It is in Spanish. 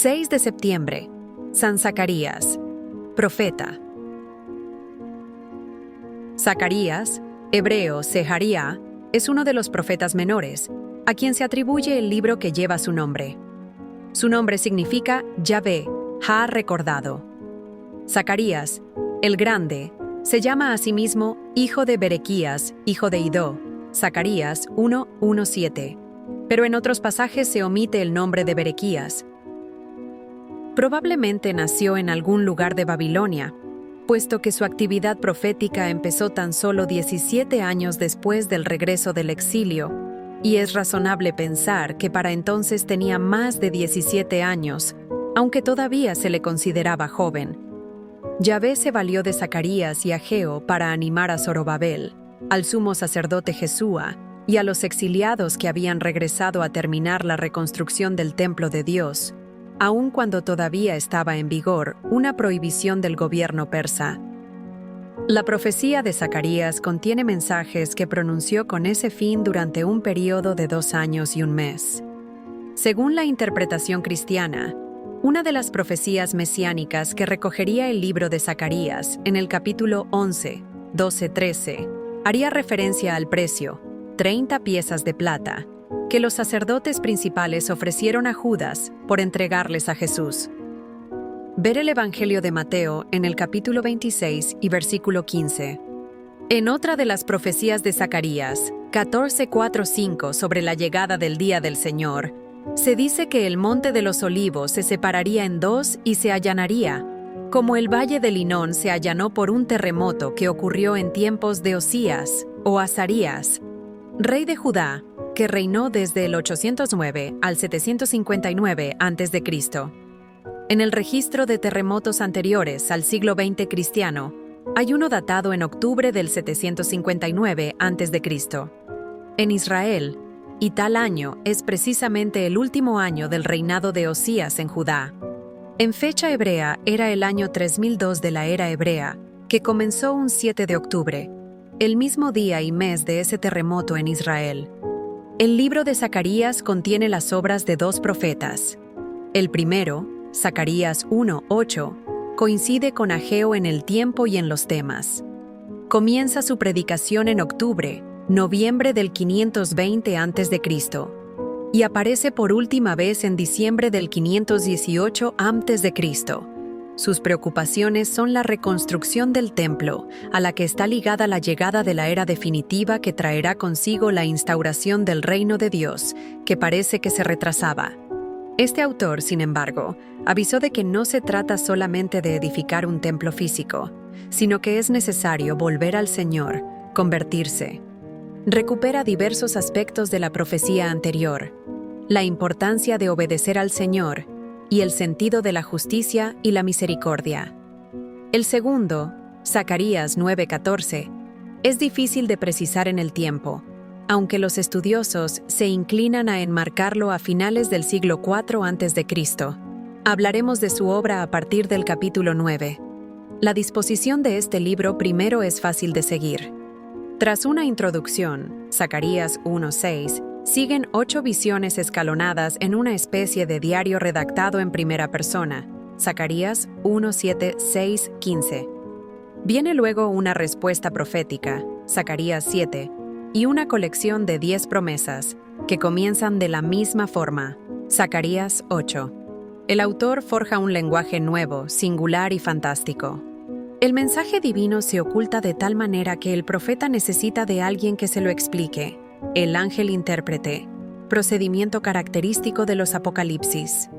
6 de septiembre. San Zacarías, profeta. Zacarías, hebreo Seharía, es uno de los profetas menores, a quien se atribuye el libro que lleva su nombre. Su nombre significa Yahvé ha recordado. Zacarías, el Grande, se llama a sí mismo hijo de Berequías, hijo de Idó, Zacarías 1:1-7, pero en otros pasajes se omite el nombre de Berequías. Probablemente nació en algún lugar de Babilonia, puesto que su actividad profética empezó tan solo 17 años después del regreso del exilio, y es razonable pensar que para entonces tenía más de 17 años, aunque todavía se le consideraba joven. Yahvé se valió de Zacarías y Ageo para animar a Zorobabel, al sumo sacerdote Jesúa y a los exiliados que habían regresado a terminar la reconstrucción del templo de Dios, aun cuando todavía estaba en vigor una prohibición del gobierno persa. La profecía de Zacarías contiene mensajes que pronunció con ese fin durante un período de 2 años y un mes. Según la interpretación cristiana, una de las profecías mesiánicas que recogería el libro de Zacarías en el capítulo 11, 12-13, haría referencia al precio, 30 piezas de plata, que los sacerdotes principales ofrecieron a Judas por entregarles a Jesús. Ver el Evangelio de Mateo en el capítulo 26 y versículo 15. En otra de las profecías de Zacarías, 14:4-5, sobre la llegada del día del Señor, se dice que el monte de los olivos se separaría en dos y se allanaría, como el valle de Linón se allanó por un terremoto que ocurrió en tiempos de Osías o Azarías, rey de Judá, que reinó desde el 809 al 759 a.C. En el registro de terremotos anteriores al siglo XX cristiano, hay uno datado en octubre del 759 a.C. En Israel, y tal año es precisamente el último año del reinado de Osías en Judá. En fecha hebrea era el año 3002 de la era hebrea, que comenzó un 7 de octubre, el mismo día y mes de ese terremoto en Israel. El libro de Zacarías contiene las obras de 2 profetas. El primero, Zacarías 1:8, coincide con Ageo en el tiempo y en los temas. Comienza su predicación en octubre, noviembre del 520 a.C., y aparece por última vez en diciembre del 518 a.C. Sus preocupaciones son la reconstrucción del templo, a la que está ligada la llegada de la era definitiva que traerá consigo la instauración del reino de Dios, que parece que se retrasaba. Este autor, sin embargo, avisó de que no se trata solamente de edificar un templo físico, sino que es necesario volver al Señor, convertirse. Recupera diversos aspectos de la profecía anterior: la importancia de obedecer al Señor y el sentido de la justicia y la misericordia. El segundo, Zacarías 9:14, es difícil de precisar en el tiempo, aunque los estudiosos se inclinan a enmarcarlo a finales del siglo IV a.C. Hablaremos de su obra a partir del capítulo 9. La disposición de este libro primero es fácil de seguir. Tras una introducción, Zacarías 1:6, siguen 8 visiones escalonadas en una especie de diario redactado en primera persona, Zacarías 1:7-6-15. Viene luego una respuesta profética, Zacarías 7, y una colección de 10 promesas, que comienzan de la misma forma, Zacarías 8. El autor forja un lenguaje nuevo, singular y fantástico. El mensaje divino se oculta de tal manera que el profeta necesita de alguien que se lo explique, el ángel intérprete, procedimiento característico de los apocalipsis.